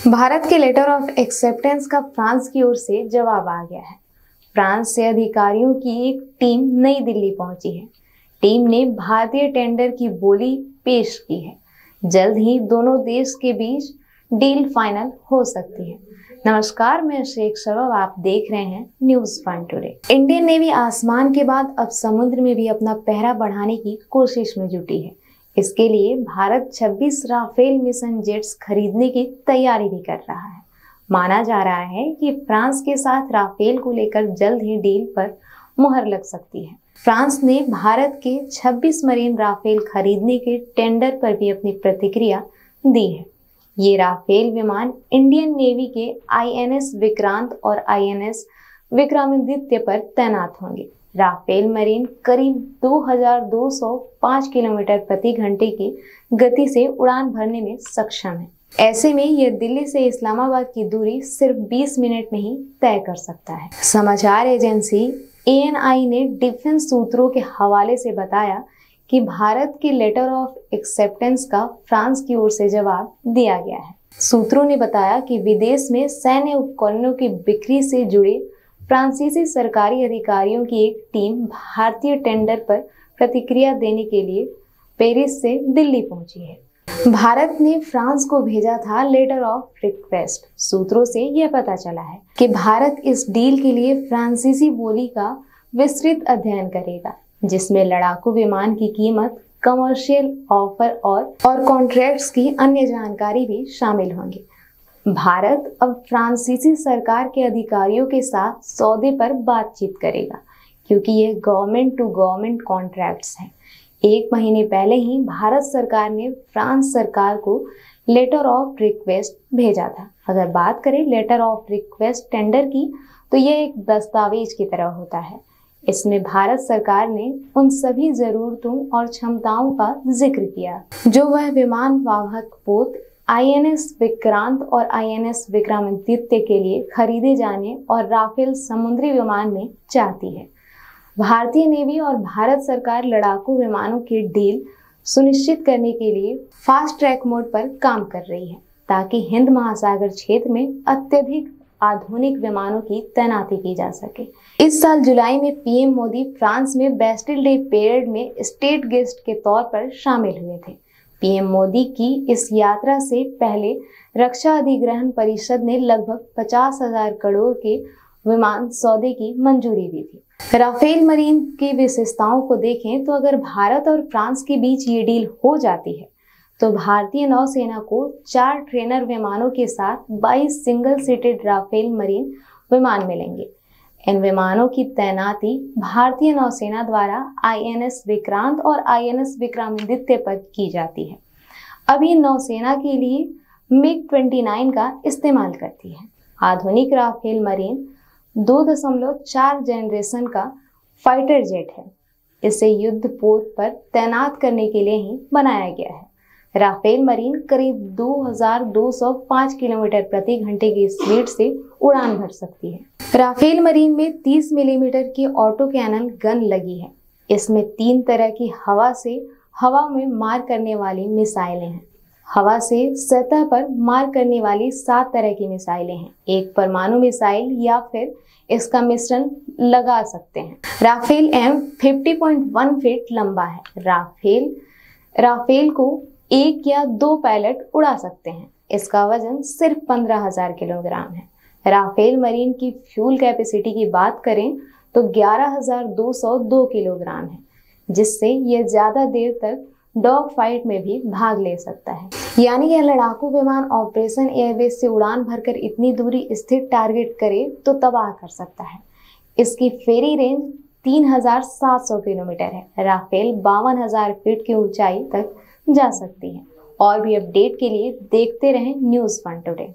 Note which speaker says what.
Speaker 1: भारत के letter of acceptance का France की ओर से जवाब आ गया है। फ्रांस से अधिकारियों की एक टीम नई दिल्ली पहुंची है। टीम ने भारतीय टेंडर की बोली पेश की है। जल्द ही दोनों देश के बीच डील फाइनल हो सकती है। नमस्कार, मैं शेख शबाब, आप देख रहे हैं news fun today. Indian Navy आसमान के बाद अब समुद्र में भी अपना पहरा बढ़ाने की कोशिश में जुटी है। इसके लिए भारत 26 राफेल मिशन जेट्स खरीदने की तैयारी भी कर रहा है। माना जा रहा है कि फ्रांस के साथ राफेल को लेकर जल्द ही डील पर मुहर लग सकती है। फ्रांस ने भारत के 26 मरीन राफेल खरीदने के टेंडर पर भी अपनी प्रतिक्रिया दी है। ये राफेल विमान इंडियन नेवी के INS विक्रांत और INS विक्रमादित्य पर तैनात होंगे। राफेल मरीन करीब 2205 किलोमीटर प्रति घंटे की गति से उड़ान भरने में सक्षम है। ऐसे में यह दिल्ली से इस्लामाबाद की दूरी सिर्फ 20 मिनट में ही तय कर सकता है। समाचार एजेंसी ANI ने डिफेंस सूत्रों के हवाले से बताया कि भारत के लेटर ऑफ एक्सेप्टेंस का फ्रांस की ओर से जवाब दिया गया है। सूत्रों ने बताया कि विदेश में सैन्य उपकरणों की बिक्री से जुड़े फ्रांसीसी सरकारी अधिकारियों की एक टीम भारतीय टेंडर पर प्रतिक्रिया देने के लिए पेरिस से दिल्ली पहुंची है। भारत ने फ्रांस को भेजा था लेटर ऑफ रिक्वेस्ट। सूत्रों से यह पता चला है कि भारत इस डील के लिए फ्रांसीसी बोली का विस्तृत अध्ययन करेगा, जिसमें लड़ाकू विमान की कीमत, कमर्शियल ऑफर और कॉन्ट्रैक्ट्स की अन्य जानकारी भी शामिल होंगी। भारत अब फ्रांसीसी सरकार के अधिकारियों के साथ सौदे पर बातचीत करेगा, क्योंकि यह गवर्नमेंट टू गवर्नमेंट कॉन्ट्रैक्ट्स हैं। 1 महीने पहले ही भारत सरकार ने फ्रांस सरकार को लेटर ऑफ रिक्वेस्ट भेजा था। अगर बात करें लेटर ऑफ रिक्वेस्ट टेंडर की, तो यह एक दस्तावेज की तरह होता है। इसमें भारत सरकार ने उन सभी जरूरतों और क्षमताओं का जिक्र किया जो वह विमान वाहक पोत INS विक्रांत और INS विक्रमादित्य के लिए खरीदे जाने और राफेल समुद्री विमान में चाहती है। भारतीय नेवी और भारत सरकार लड़ाकू विमानों की डील सुनिश्चित करने के लिए फास्ट ट्रैक मोड पर काम कर रही है, ताकि हिंद महासागर क्षेत्र में अत्यधिक आधुनिक विमानों की तैनाती की जा सके। इस साल जुलाई में PM मोदी फ्रांस में बेस्टिल डे परेड में स्टेट गेस्ट के तौर पर शामिल हुए थे। PM मोदी की इस यात्रा से पहले रक्षा अधिग्रहण परिषद ने लगभग 50,000 करोड़ के विमान सौदे की मंजूरी दी थी। राफेल मरीन की विशेषताओं को देखें तो अगर भारत और फ्रांस के बीच ये डील हो जाती है, तो भारतीय नौसेना को 4 ट्रेनर विमानों के साथ 22 सिंगल सीटेड राफेल मरीन विमान मिलेंगे। इन विमानों की तैनाती भारतीय नौसेना द्वारा INS विक्रांत और INS विक्रमादित्य पर की जाती है। अभी नौसेना के लिए MiG-29 का इस्तेमाल करती है। आधुनिक राफेल मरीन 2.4 जनरेशन का फाइटर जेट है। इसे युद्ध पोत पर तैनात करने के लिए ही बनाया गया है। राफेल मरीन करीब 2205 किलोमीटर प्रति घंटे की स्पीड से उड़ान भर सकती है। राफेल मरीन में 30 मिलीमीटर की ऑटो कैनन गन लगी है। इसमें 3 तरह की हवा से हवा में मार करने वाली मिसाइलें हैं। हवा से सतह पर मार करने वाली 7 तरह की मिसाइलें हैं। एक परमाणु मिसाइल या फिर इसका मिश्रण लगा सकते हैं। राफेल M 50.1 फीट लंबा है। राफेल को 1 या 2 पायलट उड़ा सकते हैं। इसका वजन सिर्फ 15,000 किलोग्राम है। राफेल मरीन की फ्यूल कैपेसिटी की बात करें तो 11,202 किलोग्राम है, जिससे यह ज्यादा देर तक डॉग फाइट में भी भाग ले सकता है। यानी यह लड़ाकू विमान ऑपरेशन एयरबेस से उड़ान भरकर इतनी दूरी स्थिर टारगेट करे तो तबाह कर सकता है। इसकी फेरी रेंज 3,700 किलोमीटर है। राफेल 52,000 फीट की ऊंचाई तक जा सकती है। और भी अपडेट के लिए देखते रहें न्यूज फन टुडे।